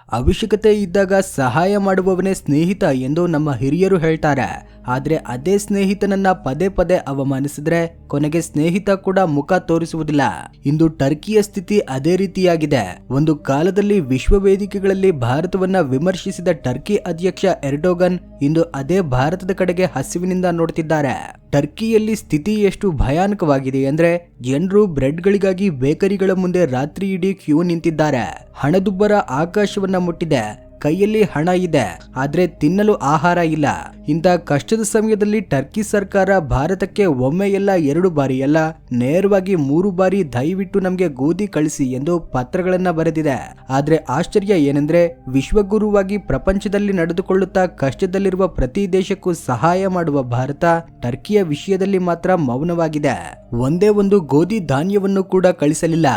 ಅವಶ್ಯಕತೆ ಇದ್ದಾಗ ಸಹಾಯ ಮಾಡುವವನೇ ಸ್ನೇಹಿತ ಎಂದು ನಮ್ಮ ಹಿರಿಯರು ಹೇಳ್ತಾರೆ. ಆದ್ರೆ ಅದೇ ಸ್ನೇಹಿತನನ್ನ ಪದೇ ಪದೇ ಅವಮಾನಿಸಿದ್ರೆ ಕೊನೆಗೆ ಸ್ನೇಹಿತ ಕೂಡ ಮುಖ ತೋರಿಸುವುದಿಲ್ಲ. ಇಂದು ಟರ್ಕಿಯ ಸ್ಥಿತಿ ಅದೇ ರೀತಿಯಾಗಿದೆ. ಒಂದು ಕಾಲದಲ್ಲಿ ವಿಶ್ವ ವೇದಿಕೆಗಳಲ್ಲಿ ಭಾರತವನ್ನ ವಿಮರ್ಶಿಸಿದ ಟರ್ಕಿ ಅಧ್ಯಕ್ಷ ಎರ್ಡೋಗನ್ ಇಂದು ಅದೇ ಭಾರತದ ಕಡೆಗೆ ಹಸಿವಿನಿಂದ ನೋಡ್ತಿದ್ದಾರೆ. ಟರ್ಕಿಯಲ್ಲಿ ಸ್ಥಿತಿ ಎಷ್ಟು ಭಯಾನಕವಾಗಿದೆ ಅಂದ್ರೆ ಜನರು ಬ್ರೆಡ್ಗಳಿಗಾಗಿ ಬೇಕರಿಗಳ ಮುಂದೆ ರಾತ್ರಿ ಇಡೀ ಕ್ಯೂ ನಿಂತಿದ್ದಾರೆ. ಹಣದುಬ್ಬರ ಆಕಾಶವನ್ನ ಮುಟ್ಟಿದೆ. ಕೈಯಲ್ಲಿ ಹಣ ಇದೆ, ಆದ್ರೆ ತಿನ್ನಲು ಆಹಾರ ಇಲ್ಲ. ಇಂಥ ಕಷ್ಟದ ಸಮಯದಲ್ಲಿ ಟರ್ಕಿ ಸರ್ಕಾರ ಭಾರತಕ್ಕೆ ಒಮ್ಮೆ ಎಲ್ಲ 2 ಬಾರಿ ಅಲ್ಲ, ನೇರವಾಗಿ 3 ಬಾರಿ ದಯವಿಟ್ಟು ನಮ್ಗೆ ಗೋಧಿ ಕಳಿಸಿ ಎಂದು ಪತ್ರಗಳನ್ನ ಬರೆದಿದೆ. ಆದ್ರೆ ಆಶ್ಚರ್ಯ ಏನೆಂದ್ರೆ ವಿಶ್ವಗುರುವಾಗಿ ಪ್ರಪಂಚದಲ್ಲಿ ನಡೆದುಕೊಳ್ಳುತ್ತಾ ಕಷ್ಟದಲ್ಲಿರುವ ಪ್ರತಿ ದೇಶಕ್ಕೂ ಸಹಾಯ ಮಾಡುವ ಭಾರತ ಟರ್ಕಿಯ ವಿಷಯದಲ್ಲಿ ಮಾತ್ರ ಮೌನವಾಗಿದೆ. ಒಂದೇ ಒಂದು ಗೋಧಿ ಧಾನ್ಯವನ್ನು ಕೂಡ ಕಳಿಸಲಿಲ್ಲ.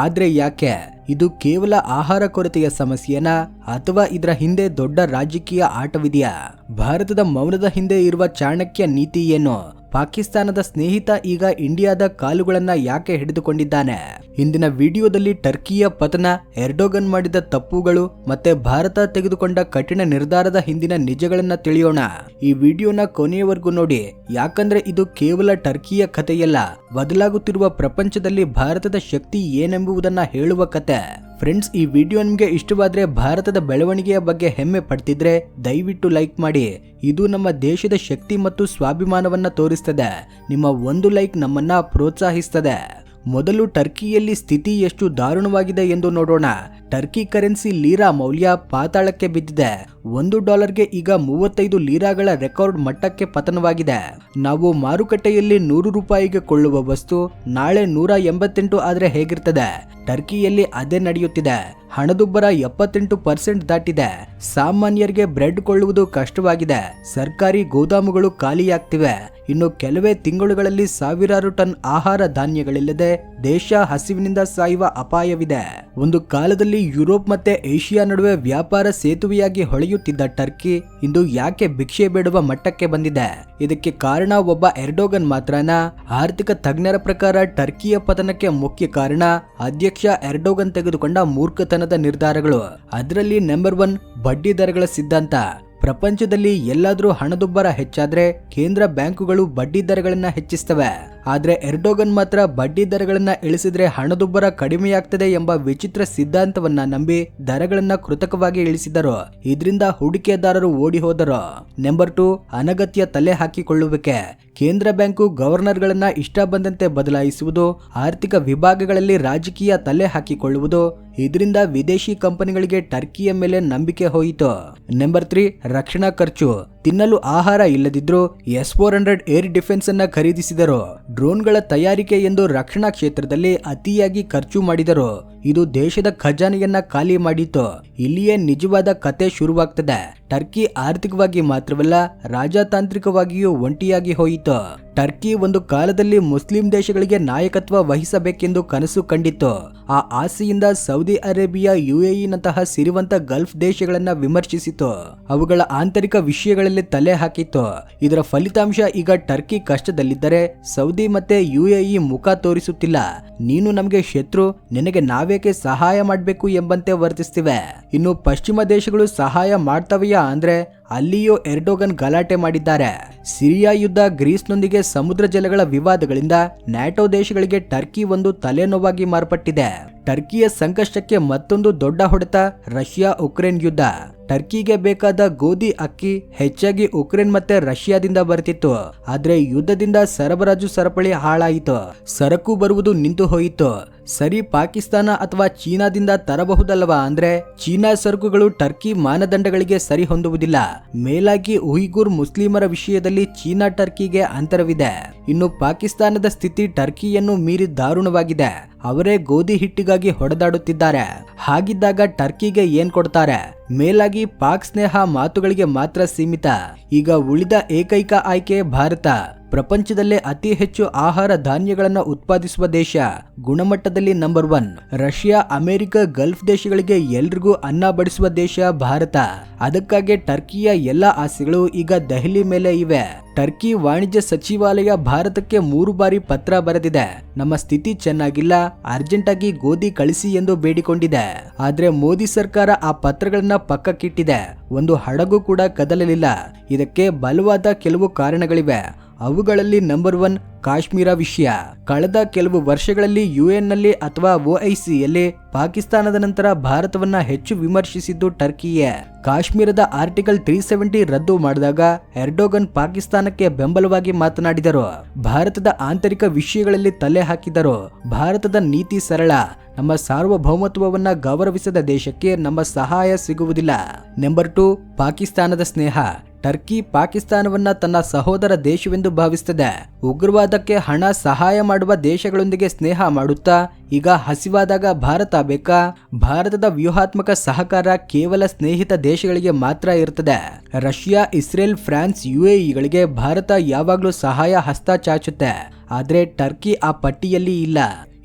ಆದ್ರೆ ಯಾಕೆ? ಇದು ಕೇವಲ ಆಹಾರ ಕೊರತೆಯ ಸಮಸ್ಯೆನಾ ಅಥವಾ ಇದರ ಹಿಂದೆ ದೊಡ್ಡ ರಾಜಕೀಯ ಆಟವಿದೆಯಾ? ಭಾರತದ ಮೌನದ ಹಿಂದೆ ಇರುವ ಚಾಣಕ್ಯ ನೀತಿ ಏನು? ಪಾಕಿಸ್ತಾನದ ಸ್ನೇಹಿತ ಈಗ ಇಂಡಿಯಾದ ಕಾಲುಗಳನ್ನ ಯಾಕೆ ಹಿಡಿದುಕೊಂಡಿದ್ದಾನೆ? ಇಂದಿನ ವಿಡಿಯೋದಲ್ಲಿ ಟರ್ಕಿಯ ಪತನ, ಎರ್ಡೋಗನ್ ಮಾಡಿದ ತಪ್ಪುಗಳು ಮತ್ತೆ ಭಾರತ ತೆಗೆದುಕೊಂಡ ಕಠಿಣ ನಿರ್ಧಾರದ ಹಿಂದಿನ ನಿಜಗಳನ್ನ ತಿಳಿಯೋಣ. ಈ ವಿಡಿಯೋನ ಕೊನೆಯವರೆಗೂ ನೋಡಿ, ಯಾಕಂದ್ರೆ ಇದು ಕೇವಲ ಟರ್ಕಿಯ ಕಥೆಯಲ್ಲ, ಬದಲಾಗುತ್ತಿರುವ ಪ್ರಪಂಚದಲ್ಲಿ ಭಾರತದ ಶಕ್ತಿ ಏನೆಂಬುದನ್ನ ಹೇಳುವ ಕತೆ. ಫ್ರೆಂಡ್ಸ್, ಈ ವಿಡಿಯೋ ನಿಮಗೆ ಇಷ್ಟವಾದ್ರೆ, ಭಾರತದ ಬೆಳವಣಿಗೆಯ ಬಗ್ಗೆ ಹೆಮ್ಮೆ ಪಡ್ತಿದ್ರೆ ದಯವಿಟ್ಟು ಲೈಕ್ ಮಾಡಿ. ಇದು ನಮ್ಮ ದೇಶದ ಶಕ್ತಿ ಮತ್ತು ಸ್ವಾಭಿಮಾನವನ್ನ ತೋರಿಸ್ತದೆ. ನಿಮ್ಮ ಒಂದು ಲೈಕ್ ನಮ್ಮನ್ನ ಪ್ರೋತ್ಸಾಹಿಸ್ತದೆ. ಮೊದಲು ಟರ್ಕಿಯಲ್ಲಿ ಸ್ಥಿತಿ ಎಷ್ಟು ದಾರುಣವಾಗಿದೆ ಎಂದು ನೋಡೋಣ. ಟರ್ಕಿ ಕರೆನ್ಸಿ ಲೀರಾ ಮೌಲ್ಯ ಪಾತಾಳಕ್ಕೆ ಬಿದ್ದಿದೆ. $1ಗೆ ಈಗ 35 ಲೀರಾಗಳ ರೆಕಾರ್ಡ್ ಮಟ್ಟಕ್ಕೆ ಪತನವಾಗಿದೆ. ನಾವು ಮಾರುಕಟ್ಟೆಯಲ್ಲಿ $100ಗೆ ಕೊಳ್ಳುವ ವಸ್ತು ನಾಳೆ 188 ಆದ್ರೆ ಹೇಗಿರ್ತದೆ? ಟರ್ಕಿಯಲ್ಲಿ ಅದೇ ನಡೆಯುತ್ತಿದೆ. ಹಣದುಬ್ಬರ 78% ದಾಟಿದೆ. ಸಾಮಾನ್ಯರಿಗೆ ಬ್ರೆಡ್ ಕೊಳ್ಳುವುದು ಕಷ್ಟವಾಗಿದೆ. ಸರ್ಕಾರಿ ಗೋದಾಮುಗಳು ಖಾಲಿಯಾಗ್ತಿವೆ. ಇನ್ನು ಕೆಲವೇ ತಿಂಗಳುಗಳಲ್ಲಿ ಸಾವಿರಾರು ಟನ್ ಆಹಾರ ಧಾನ್ಯಗಳಿಲ್ಲದೆ ದೇಶ ಹಸಿವಿನಿಂದ ಸಾಯುವ ಅಪಾಯವಿದೆ. ಒಂದು ಕಾಲದಲ್ಲಿ ಯುರೋಪ್ ಮತ್ತೆ ಏಷ್ಯಾ ನಡುವೆ ವ್ಯಾಪಾರ ಸೇತುವೆಯಾಗಿ ಹೊಳೆಯುತ್ತಿದ್ದ ಟರ್ಕಿ ಇಂದು ಯಾಕೆ ಭಿಕ್ಷೆ ಬೇಡುವ ಮಟ್ಟಕ್ಕೆ ಬಂದಿದೆ? ಇದಕ್ಕೆ ಕಾರಣ ಒಬ್ಬ ಎರ್ಡೋಗನ್ ಮಾತ್ರನಾ? ಆರ್ಥಿಕ ತಜ್ಞರ ಪ್ರಕಾರ ಟರ್ಕಿಯ ಪತನಕ್ಕೆ ಮುಖ್ಯ ಕಾರಣ ಅಧ್ಯಕ್ಷ ಎರ್ಡೋಗನ್ ತೆಗೆದುಕೊಂಡ ಮೂರ್ಖತನದ ನಿರ್ಧಾರಗಳು. ಅದರಲ್ಲಿ ನಂಬರ್ 1 ಬಡ್ಡಿ ದರಗಳ ಸಿದ್ಧಾಂತ. ಪ್ರಪಂಚದಲ್ಲಿ ಎಲ್ಲಾದ್ರೂ ಹಣದುಬ್ಬರ ಹೆಚ್ಚಾದ್ರೆ ಕೇಂದ್ರ ಬ್ಯಾಂಕುಗಳು ಬಡ್ಡಿ ದರಗಳನ್ನ ಹೆಚ್ಚಿಸ್ತವೆ. ಆದ್ರೆ ಎರ್ಡೋಗನ್ ಮಾತ್ರ ಬಡ್ಡಿ ದರಗಳನ್ನ ಇಳಿಸಿದ್ರೆ ಹಣದುಬ್ಬರ ಕಡಿಮೆಯಾಗ್ತದೆ ಎಂಬ ವಿಚಿತ್ರ ಸಿದ್ಧಾಂತವನ್ನ ನಂಬಿ ದರಗಳನ್ನ ಕೃತಕವಾಗಿ ಇಳಿಸಿದರು. ಇದರಿಂದ ಹೂಡಿಕೆದಾರರು ಓಡಿ ಹೋದರು. ನಂಬರ್ 2 ಅನಗತ್ಯ ತಲೆ ಹಾಕಿಕೊಳ್ಳುವಿಕೆ. ಕೇಂದ್ರ ಬ್ಯಾಂಕು ಗವರ್ನರ್ಗಳನ್ನ ಇಷ್ಟ ಬಂದಂತೆ ಬದಲಾಯಿಸುವುದು, ಆರ್ಥಿಕ ವಿಭಾಗಗಳಲ್ಲಿ ರಾಜಕೀಯ ತಲೆ ಹಾಕಿಕೊಳ್ಳುವುದು. ಇದರಿಂದ ವಿದೇಶಿ ಕಂಪನಿಗಳಿಗೆ ಟರ್ಕಿಯ ಮೇಲೆ ನಂಬಿಕೆ ಹೋಯಿತು. ನಂಬರ್ 3 ರಕ್ಷಣಾ ಖರ್ಚು. ತಿನ್ನಲು ಆಹಾರ ಇಲ್ಲದಿದ್ರು S-400 ಏರ್ ಡಿಫೆನ್ಸ್ ಅನ್ನ ಖರೀದಿಸಿದರು. ಡ್ರೋನ್ಗಳ ತಯಾರಿಕೆ ಎಂದು ರಕ್ಷಣಾ ಕ್ಷೇತ್ರದಲ್ಲಿ ಅತಿಯಾಗಿ ಖರ್ಚು ಮಾಡಿದರು. ಇದು ದೇಶದ ಖಜಾನೆಯನ್ನ ಖಾಲಿ ಮಾಡಿತು. ಇಲ್ಲಿಯೇ ನಿಜವಾದ ಕತೆ ಶುರುವಾಗ್ತದೆ. ಟರ್ಕಿ ಆರ್ಥಿಕವಾಗಿ ಮಾತ್ರವಲ್ಲ, ರಾಜತಾಂತ್ರಿಕವಾಗಿಯೂ ಒಂಟಿಯಾಗಿ ಹೋಯಿತು. ಟರ್ಕಿ ಒಂದು ಕಾಲದಲ್ಲಿ ಮುಸ್ಲಿಂ ದೇಶಗಳಿಗೆ ನಾಯಕತ್ವ ವಹಿಸಬೇಕೆಂದು ಕನಸು ಕಂಡಿತ್ತು. ಆ ಆಸೆಯಿಂದ ಸೌದಿ ಅರೇಬಿಯಾ, UAE ನಂತಹ ಸಿರಿವಂತ ಗಲ್ಫ್ ದೇಶಗಳನ್ನ ವಿಮರ್ಶಿಸಿತು. ಅವುಗಳ ಆಂತರಿಕ ವಿಷಯಗಳಲ್ಲಿ ತಲೆ ಹಾಕಿತ್ತು. ಇದರ ಫಲಿತಾಂಶ ಈಗ ಟರ್ಕಿ ಕಷ್ಟದಲ್ಲಿದ್ದರೆ ಸೌದಿ ಮತ್ತೆ UAE ಮುಖ ತೋರಿಸುತ್ತಿಲ್ಲ. ನೀನು ನಮಗೆ ಶತ್ರು, ನಿನಗೆ ನಾವೇಕೆ ಸಹಾಯ ಮಾಡಬೇಕು ಎಂಬಂತೆ ವರ್ತಿಸ್ತಿವೆ. ಇನ್ನು ಪಶ್ಚಿಮ ದೇಶಗಳು ಸಹಾಯ ಮಾಡ್ತವೆಯಾ ಅಂದ್ರೆ ಅಲ್ಲಿಯೂ ಎರ್ಡೋಗನ್ ಗಲಾಟೆ ಮಾಡಿದ್ದಾರೆ. ಸಿರಿಯಾ ಯುದ್ಧ, ಗ್ರೀಸ್ನೊಂದಿಗೆ ಸಮುದ್ರ ಜಲಗಳ ವಿವಾದಗಳಿಂದ ನ್ಯಾಟೋ ದೇಶಗಳಿಗೆ ಟರ್ಕಿ ಒಂದು ತಲೆನೋವಾಗಿ ಮಾರ್ಪಟ್ಟಿದೆ. ಟರ್ಕಿಯ ಸಂಕಷ್ಟಕ್ಕೆ ಮತ್ತೊಂದು ದೊಡ್ಡ ಹೊಡೆತ ರಷ್ಯಾ ಉಕ್ರೇನ್ ಯುದ್ಧ. ಟರ್ಕಿಗೆ ಬೇಕಾದ ಗೋಧಿ, ಅಕ್ಕಿ ಹೆಚ್ಚಾಗಿ ಉಕ್ರೇನ್ ಮತ್ತೆ ರಷ್ಯಾದಿಂದ ಬರ್ತಿತ್ತು. ಆದ್ರೆ ಯುದ್ಧದಿಂದ ಸರಬರಾಜು ಸರಪಳಿ ಹಾಳಾಯಿತು. ಸರಕು ಬರುವುದು ನಿಂತು ಹೋಯಿತು. ಸರಿ, ಪಾಕಿಸ್ತಾನ ಅಥವಾ ಚೀನಾದಿಂದ ತರಬಹುದಲ್ವಾ ಅಂದ್ರೆ ಚೀನಾ ಸರಕುಗಳು ಟರ್ಕಿ ಮಾನದಂಡಗಳಿಗೆ ಸರಿ ಹೊಂದುವುದಿಲ್ಲ. ಮೇಲಾಗಿ ಉಯ್ಗುರ್ ಮುಸ್ಲಿಮರ ವಿಷಯದಲ್ಲಿ ಚೀನಾ ಟರ್ಕಿಗೆ ಅಂತರವಿದೆ. ಇನ್ನು ಪಾಕಿಸ್ತಾನದ ಸ್ಥಿತಿ ಟರ್ಕಿಯನ್ನು ಮೀರಿ ದಾರುಣವಾಗಿದೆ. ಅವರೇ ಗೋಧಿ ಹಿಟ್ಟಿಗಾಗಿ ಹೊಡೆದಾಡುತ್ತಿದ್ದಾರೆ. ಹಾಗಿದ್ದಾಗ ಟರ್ಕಿಗೆ ಏನ್ ಕೊಡ್ತಾರೆ? ಮೇಲಾಗಿ ಪಾಕ್ ಸ್ನೇಹ ಮಾತುಗಳಿಗೆ ಮಾತ್ರ ಸೀಮಿತ. ಈಗ ಉಳಿದ ಏಕೈಕ ಆಯ್ಕೆ ಭಾರತ. ಪ್ರಪಂಚದಲ್ಲೇ ಅತಿ ಹೆಚ್ಚು ಆಹಾರ ಧಾನ್ಯಗಳನ್ನು ಉತ್ಪಾದಿಸುವ ದೇಶ, ಗುಣಮಟ್ಟದಲ್ಲಿ ನಂಬರ್ 1. ರಷ್ಯಾ, ಅಮೆರಿಕ, ಗಲ್ಫ್ ದೇಶಗಳಿಗೆ ಎಲ್ರಿಗೂ ಅನ್ನ ಬಡಿಸುವ ದೇಶ ಭಾರತ. ಅದಕ್ಕಾಗಿ ಟರ್ಕಿಯ ಎಲ್ಲಾ ಆಸೆಗಳು ಈಗ ದೆಹಲಿ ಮೇಲೆ ಇವೆ. ಟರ್ಕಿ ವಾಣಿಜ್ಯ ಸಚಿವಾಲಯ ಭಾರತಕ್ಕೆ 3 ಬಾರಿ ಪತ್ರ ಬರೆದಿದೆ. ನಮ್ಮ ಸ್ಥಿತಿ ಚೆನ್ನಾಗಿಲ್ಲ, ಅರ್ಜೆಂಟ್ ಆಗಿ ಗೋಧಿ ಕಳಿಸಿ ಎಂದು ಬೇಡಿಕೊಂಡಿದೆ. ಆದ್ರೆ ಮೋದಿ ಸರ್ಕಾರ ಆ ಪತ್ರಗಳನ್ನ ಪಕ್ಕಕ್ಕಿಟ್ಟಿದೆ. ಒಂದು ಹಡಗು ಕೂಡ ಕದಲಲಿಲ್ಲ. ಇದಕ್ಕೆ ಬಲವಾದ ಕೆಲವು ಕಾರಣಗಳಿವೆ. ಅವುಗಳಲ್ಲಿ ನಂಬರ್ 1 ಕಾಶ್ಮೀರ ವಿಷಯ. ಕಳೆದ ಕೆಲವು ವರ್ಷಗಳಲ್ಲಿ UN ನಲ್ಲಿ ಅಥವಾ OICಯಲ್ಲಿ ಪಾಕಿಸ್ತಾನದ ನಂತರ ಭಾರತವನ್ನ ಹೆಚ್ಚು ವಿಮರ್ಶಿಸಿದ್ದು ಟರ್ಕಿಯೇ. ಕಾಶ್ಮೀರದ ಆರ್ಟಿಕಲ್ 370 ರದ್ದು ಮಾಡಿದಾಗ ಎರ್ಡೋಗನ್ ಪಾಕಿಸ್ತಾನಕ್ಕೆ ಬೆಂಬಲವಾಗಿ ಮಾತನಾಡಿದರು. ಭಾರತದ ಆಂತರಿಕ ವಿಷಯಗಳಲ್ಲಿ ತಲೆ ಹಾಕಿದರು. ಭಾರತದ ನೀತಿ ಸರಳ: ನಮ್ಮ ಸಾರ್ವಭೌಮತ್ವವನ್ನ ಗೌರವಿಸದ ದೇಶಕ್ಕೆ ನಮ್ಮ ಸಹಾಯ ಸಿಗುವುದಿಲ್ಲ. ನಂಬರ್ 2 ಪಾಕಿಸ್ತಾನದ ಸ್ನೇಹ. ಟರ್ಕಿ ಪಾಕಿಸ್ತಾನವನ್ನ ತನ್ನ ಸಹೋದರ ದೇಶವೆಂದು ಭಾವಿಸುತ್ತದೆ. ಉಗ್ರವಾದಕ್ಕೆ ಹಣ ಸಹಾಯ ಮಾಡುವ ದೇಶಗಳೊಂದಿಗೆ ಸ್ನೇಹ ಮಾಡುತ್ತಾ ಈಗ ಹಸಿವಾದಾಗ ಭಾರತ ಬೇಕಾ? ಭಾರತದ ವ್ಯೂಹಾತ್ಮಕ ಸಹಕಾರ ಕೇವಲ ಸ್ನೇಹಿತ ದೇಶಗಳಿಗೆ ಮಾತ್ರ ಇರುತ್ತದೆ. ರಷ್ಯಾ, ಇಸ್ರೇಲ್, ಫ್ರಾನ್ಸ್, UAEಗಳಿಗೆ ಭಾರತ ಯಾವಾಗಲೂ ಸಹಾಯ ಹಸ್ತ ಚಾಚುತ್ತೆ. ಆದ್ರೆ ಟರ್ಕಿ ಆ ಪಟ್ಟಿಯಲ್ಲಿ ಇಲ್ಲ.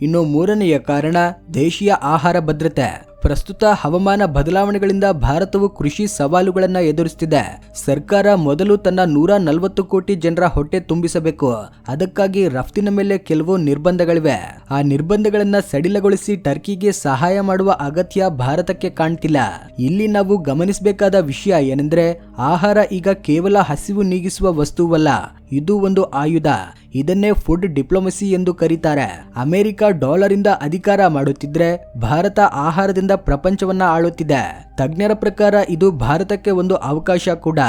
ಇನ್ನು 3ನೆಯ ಕಾರಣ ದೇಶೀಯ ಆಹಾರ ಭದ್ರತೆ. ಪ್ರಸ್ತುತ ಹವಾಮಾನ ಬದಲಾವಣೆಗಳಿಂದ ಭಾರತವು ಕೃಷಿ ಸವಾಲುಗಳನ್ನ ಎದುರಿಸುತ್ತಿದೆ. ಸರ್ಕಾರ ಮೊದಲು ತನ್ನ 140 ಕೋಟಿ ಜನರ ಹೊಟ್ಟೆ ತುಂಬಿಸಬೇಕು. ಅದಕ್ಕಾಗಿ ರಫ್ತಿನ ಮೇಲೆ ಕೆಲವು ನಿರ್ಬಂಧಗಳಿವೆ. ಆ ನಿರ್ಬಂಧಗಳನ್ನ ಸಡಿಲಗೊಳಿಸಿ ಟರ್ಕಿಗೆ ಸಹಾಯ ಮಾಡುವ ಅಗತ್ಯ ಭಾರತಕ್ಕೆ ಕಾಣ್ತಿಲ್ಲ. ಇಲ್ಲಿ ನಾವು ಗಮನಿಸಬೇಕಾದ ವಿಷಯ ಏನೆಂದ್ರೆ, ಆಹಾರ ಈಗ ಕೇವಲ ಹಸಿವು ನೀಗಿಸುವ ವಸ್ತುವಲ್ಲ, ಇದು ಒಂದು ಆಯುಧ. ಇದನ್ನೇ ಫುಡ್ ಡಿಪ್ಲೊಮಸಿ ಎಂದು ಕರೀತಾರೆ. ಅಮೆರಿಕ $1 ಇಂದ ಅಧಿಕಾರ ಮಾಡುತ್ತಿದ್ರೆ ಭಾರತ ಆಹಾರದಿಂದ ಪ್ರಪಂಚವನ್ನ ಆಳುತ್ತಿದೆ. ತಜ್ಞರ ಪ್ರಕಾರ ಇದು ಭಾರತಕ್ಕೆ ಒಂದು ಅವಕಾಶ ಕೂಡ.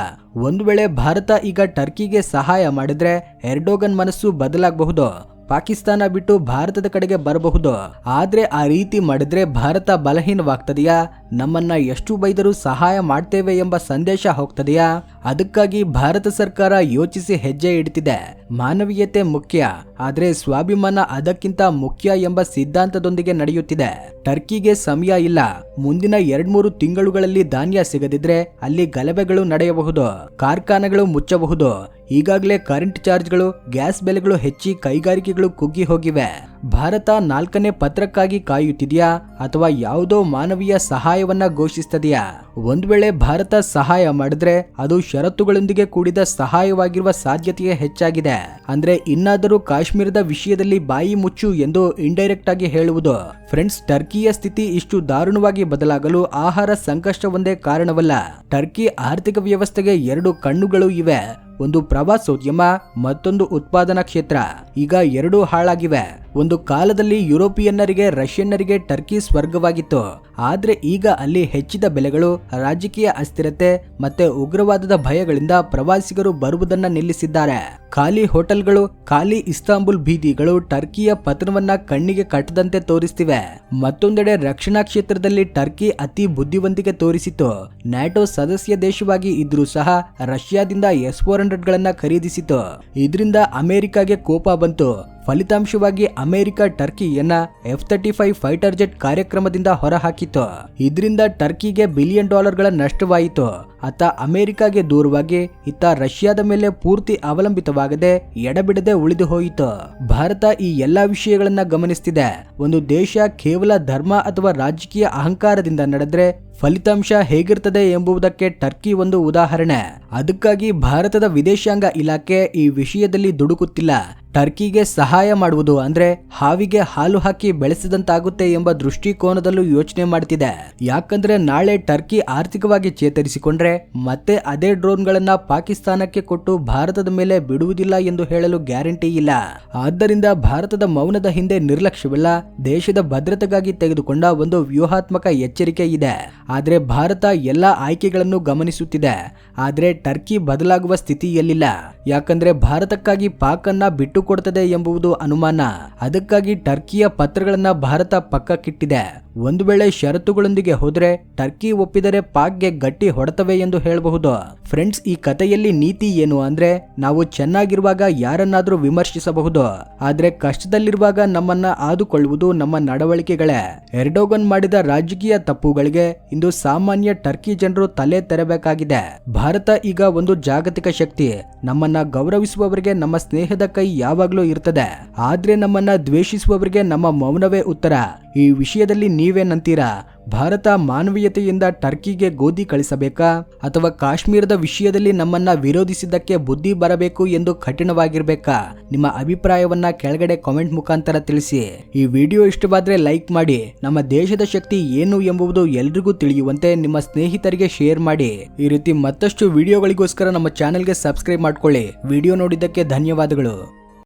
ಒಂದು ವೇಳೆ ಭಾರತ ಈಗ ಟರ್ಕಿಗೆ ಸಹಾಯ ಮಾಡಿದ್ರೆ ಎರ್ಡೋಗನ್ ಮನಸ್ಸು ಬದಲಾಗಬಹುದು. ಪಾಕಿಸ್ತಾನ ಬಿಟ್ಟು ಭಾರತದ ಕಡೆಗೆ ಬರಬಹುದು. ಆದ್ರೆ ಆ ರೀತಿ ಮಾಡಿದ್ರೆ ಭಾರತ ಬಲಹೀನವಾಗ್ತದೆಯಾ? ನಮ್ಮನ್ನ ಎಷ್ಟು ಬೈದರೂ ಸಹಾಯ ಮಾಡ್ತೇವೆ ಎಂಬ ಸಂದೇಶ ಹೋಗ್ತದೆಯಾ? ಅದಕ್ಕಾಗಿ ಭಾರತ ಸರ್ಕಾರ ಯೋಚಿಸಿ ಹೆಜ್ಜೆ ಇಡ್ತಿದೆ. ಮಾನವೀಯತೆ ಮುಖ್ಯ, ಆದ್ರೆ ಸ್ವಾಭಿಮಾನ ಅದಕ್ಕಿಂತ ಮುಖ್ಯ ಎಂಬ ಸಿದ್ಧಾಂತದೊಂದಿಗೆ ನಡೆಯುತ್ತಿದೆ. ಟರ್ಕಿಗೆ ಸಮಯ ಇಲ್ಲ. ಮುಂದಿನ 2-3 ತಿಂಗಳುಗಳಲ್ಲಿ ಧಾನ್ಯ ಸಿಗದಿದ್ರೆ ಅಲ್ಲಿ ಗಲಭೆಗಳು ನಡೆಯಬಹುದು, ಕಾರ್ಖಾನೆಗಳು ಮುಚ್ಚಬಹುದು. ಈಗಾಗಲೇ ಕರೆಂಟ್ ಚಾರ್ಜ್ಗಳು, ಗ್ಯಾಸ್ ಬೆಲೆಗಳು ಹೆಚ್ಚಿ ಕೈಗಾರಿಕೆಗಳು ಕುಗ್ಗಿ ಹೋಗಿವೆ. ಭಾರತ 4ನೇ ಪತ್ರಕ್ಕಾಗಿ ಕಾಯುತ್ತಿದೆಯಾ ಅಥವಾ ಯಾವುದೋ ಮಾನವೀಯ ಸಹಾಯವನ್ನ ಘೋಷಿಸ್ತದೆಯಾ? ಒಂದು ವೇಳೆ ಭಾರತ ಸಹಾಯ ಮಾಡಿದ್ರೆ ಅದು ಷರತ್ತುಗಳೊಂದಿಗೆ ಕೂಡಿದ ಸಹಾಯವಾಗಿರುವ ಸಾಧ್ಯತೆಯೇ ಹೆಚ್ಚಾಗಿದೆ. ಅಂದ್ರೆ ಇನ್ನಾದರೂ ಕಾಶ್ಮೀರದ ವಿಷಯದಲ್ಲಿ ಬಾಯಿ ಮುಚ್ಚು ಎಂದು ಇಂಡೈರೆಕ್ಟ್ ಆಗಿ ಹೇಳುವುದು. ಫ್ರೆಂಡ್ಸ್, ಟರ್ಕಿಯ ಸ್ಥಿತಿ ಇಷ್ಟು ದಾರುಣವಾಗಿ ಬದಲಾಗಲು ಆಹಾರ ಸಂಕಷ್ಟ ಒಂದೇ ಕಾರಣವಲ್ಲ. ಟರ್ಕಿ ಆರ್ಥಿಕ ವ್ಯವಸ್ಥೆಗೆ 2 ಕಣ್ಣುಗಳು ಇವೆ. ಒಂದು ಪ್ರವಾಸೋದ್ಯಮ, ಮತ್ತೊಂದು ಉತ್ಪಾದನಾ ಕ್ಷೇತ್ರ. ಈಗ 2 ಹಾಳಾಗಿವೆ. ಒಂದು ಕಾಲದಲ್ಲಿ ಯುರೋಪಿಯನ್ನರಿಗೆ, ರಷ್ಯನ್ನರಿಗೆ ಟರ್ಕಿ ಸ್ವರ್ಗವಾಗಿತ್ತು. ಆದ್ರೆ ಈಗ ಅಲ್ಲಿ ಹೆಚ್ಚಿದ ಬೆಲೆಗಳು, ರಾಜಕೀಯ ಅಸ್ಥಿರತೆ ಮತ್ತೆ ಉಗ್ರವಾದದ ಭಯಗಳಿಂದ ಪ್ರವಾಸಿಗರು ಬರುವುದನ್ನ ನಿಲ್ಲಿಸಿದ್ದಾರೆ. ಖಾಲಿ ಹೋಟೆಲ್ಗಳು, ಖಾಲಿ ಇಸ್ತಾಂಬುಲ್ ಬೀದಿಗಳು ಟರ್ಕಿಯ ಪತನವನ್ನ ಕಣ್ಣಿಗೆ ಕಟ್ಟದಂತೆ ತೋರಿಸ್ತಿವೆ. ಮತ್ತೊಂದೆಡೆ ರಕ್ಷಣಾ ಕ್ಷೇತ್ರದಲ್ಲಿ ಟರ್ಕಿ ಅತಿ ಬುದ್ಧಿವಂತಿಕೆ ತೋರಿಸಿತು. ನ್ಯಾಟೋ ಸದಸ್ಯ ದೇಶವಾಗಿ ಇದ್ರೂ ಸಹ ರಷ್ಯಾದಿಂದ S-400ಗಳನ್ನ ಖರೀದಿಸಿತು. ಇದರಿಂದ ಅಮೆರಿಕಾಗೆ ಕೋಪ ಬಂತು. ಫಲಿತಾಂಶವಾಗಿ ಅಮೆರಿಕ ಟರ್ಕಿಯನ್ನ F-35 ಫೈಟರ್ ಜೆಟ್ ಕಾರ್ಯಕ್ರಮದಿಂದ ಹೊರಹಾಕಿತು. ಇದರಿಂದ ಟರ್ಕಿಗೆ $1 ಬಿಲಿಯನ್ ನಷ್ಟವಾಯಿತು. ಅತ್ತ ಅಮೆರಿಕಾಗೆ ದೂರವಾಗಿ ಇತ್ತ ರಷ್ಯಾದ ಮೇಲೆ ಪೂರ್ತಿ ಅವಲಂಬಿತವಾಗದೆ ಎಡಬಿಡದೆ ಉಳಿದು ಹೋಯಿತು. ಭಾರತ ಈ ಎಲ್ಲಾ ವಿಷಯಗಳನ್ನ ಗಮನಿಸ್ತಿದೆ. ಒಂದು ದೇಶ ಕೇವಲ ಧರ್ಮ ಅಥವಾ ರಾಜಕೀಯ ಅಹಂಕಾರದಿಂದ ನಡೆದ್ರೆ ಫಲಿತಾಂಶ ಹೇಗಿರ್ತದೆ ಎಂಬುದಕ್ಕೆ ಟರ್ಕಿ ಒಂದು ಉದಾಹರಣೆ. ಅದಕ್ಕಾಗಿ ಭಾರತದ ವಿದೇಶಾಂಗ ಇಲಾಖೆ ಈ ವಿಷಯದಲ್ಲಿ ದುಡುಕುತ್ತಿಲ್ಲ. ಟರ್ಕಿಗೆ ಸಹಾಯ ಮಾಡುವುದು ಅಂದ್ರೆ ಹಾವಿಗೆ ಹಾಲು ಹಾಕಿ ಬೆಳೆಸಿದಂತಾಗುತ್ತೆ ಎಂಬ ದೃಷ್ಟಿಕೋನದಲ್ಲೂ ಯೋಚನೆ ಮಾಡ್ತಿದೆ. ಯಾಕಂದ್ರೆ ನಾಳೆ ಟರ್ಕಿ ಆರ್ಥಿಕವಾಗಿ ಚೇತರಿಸಿಕೊಂಡ್ರೆ ಮತ್ತೆ ಅದೇ ಡ್ರೋನ್ಗಳನ್ನ ಪಾಕಿಸ್ತಾನಕ್ಕೆ ಕೊಟ್ಟು ಭಾರತದ ಮೇಲೆ ಬಿಡುವುದಿಲ್ಲ ಎಂದು ಹೇಳಲು ಗ್ಯಾರಂಟಿ ಇಲ್ಲ. ಆದ್ದರಿಂದ ಭಾರತದ ಮೌನದ ಹಿಂದೆ ನಿರ್ಲಕ್ಷ್ಯವಿಲ್ಲ, ದೇಶದ ಭದ್ರತೆಗಾಗಿ ತೆಗೆದುಕೊಂಡ ಒಂದು ವ್ಯೂಹಾತ್ಮಕ ಎಚ್ಚರಿಕೆ ಇದೆ. ಆದ್ರೆ ಭಾರತ ಎಲ್ಲಾ ಆಯ್ಕೆಗಳನ್ನು ಗಮನಿಸುತ್ತಿದೆ. ಆದ್ರೆ ಟರ್ಕಿ ಬದಲಾಗುವ ಸ್ಥಿತಿಯಲ್ಲಿಲ್ಲ. ಯಾಕಂದ್ರೆ ಭಾರತಕ್ಕಾಗಿ ಪಾಕ್ ಅನ್ನ ಬಿಟ್ಟು ಕೊಡುತ್ತದೆ ಎಂಬುದು ಅನುಮಾನ. ಅದಕ್ಕಾಗಿ ಟರ್ಕಿಯ ಪತ್ರಗಳನ್ನ ಭಾರತ ಪಕ್ಕಕ್ಕಿಟ್ಟಿದೆ. ಒಂದು ವೇಳೆ ಷರತ್ತುಗಳೊಂದಿಗೆ ಹೋದ್ರೆ ಟರ್ಕಿ ಒಪ್ಪಿದರೆ ಪಾಕ್ಗೆ ಗಟ್ಟಿ ಹೊಡೆತವೆ ಎಂದು ಹೇಳಬಹುದು. ಫ್ರೆಂಡ್ಸ್, ಈ ಕಥೆಯಲ್ಲಿ ನೀತಿ ಏನು ಅಂದ್ರೆ ನಾವು ಚೆನ್ನಾಗಿರುವಾಗ ಯಾರನ್ನಾದ್ರೂ ವಿಮರ್ಶಿಸಬಹುದು, ಆದ್ರೆ ಕಷ್ಟದಲ್ಲಿರುವಾಗ ನಮ್ಮನ್ನ ಆದುಕೊಳ್ಳುವುದು ನಮ್ಮ ನಡವಳಿಕೆಗಳೇ. ಎರ್ಡೋಗನ್ ಮಾಡಿದ ರಾಜಕೀಯ ತಪ್ಪುಗಳಿಗೆ ಇಂದು ಸಾಮಾನ್ಯ ಟರ್ಕಿ ಜನರು ತಲೆ ತೆರಬೇಕಾಗಿದೆ. ಭಾರತ ಈಗ ಒಂದು ಜಾಗತಿಕ ಶಕ್ತಿ. ನಮ್ಮನ್ನ ಗೌರವಿಸುವವರಿಗೆ ನಮ್ಮ ಸ್ನೇಹದ ಕೈ ಯಾವಾಗ್ಲೂ ಇರ್ತದೆ, ಆದ್ರೆ ನಮ್ಮನ್ನ ದ್ವೇಷಿಸುವವರಿಗೆ ನಮ್ಮ ಮೌನವೇ ಉತ್ತರ. ಈ ವಿಷಯದಲ್ಲಿ ನೀವೇನಂತೀರಾ? ಭಾರತ ಮಾನವೀಯತೆಯಿಂದ ಟರ್ಕಿಗೆ ಗೋಧಿ ಕಳಿಸಬೇಕಾ, ಅಥವಾ ಕಾಶ್ಮೀರದ ವಿಷಯದಲ್ಲಿ ನಮ್ಮನ್ನ ವಿರೋಧಿಸಿದ್ದಕ್ಕೆ ಬುದ್ಧಿ ಬರಬೇಕು ಎಂದು ಕಠಿಣವಾಗಿರ್ಬೇಕಾ? ನಿಮ್ಮ ಅಭಿಪ್ರಾಯವನ್ನ ಕೆಳಗಡೆ ಕಾಮೆಂಟ್ ಮುಖಾಂತರ ತಿಳಿಸಿ. ಈ ವಿಡಿಯೋ ಇಷ್ಟವಾದ್ರೆ ಲೈಕ್ ಮಾಡಿ. ನಮ್ಮ ದೇಶದ ಶಕ್ತಿ ಏನು ಎಂಬುದು ಎಲ್ರಿಗೂ ತಿಳಿಯುವಂತೆ ನಿಮ್ಮ ಸ್ನೇಹಿತರಿಗೆ ಶೇರ್ ಮಾಡಿ. ಈ ರೀತಿ ಮತ್ತಷ್ಟು ವಿಡಿಯೋಗಳಿಗೋಸ್ಕರ ನಮ್ಮ ಚಾನೆಲ್ಗೆ ಸಬ್ಸ್ಕ್ರೈಬ್ ಮಾಡ್ಕೊಳ್ಳಿ. ವಿಡಿಯೋ ನೋಡಿದ್ದಕ್ಕೆ ಧನ್ಯವಾದಗಳು.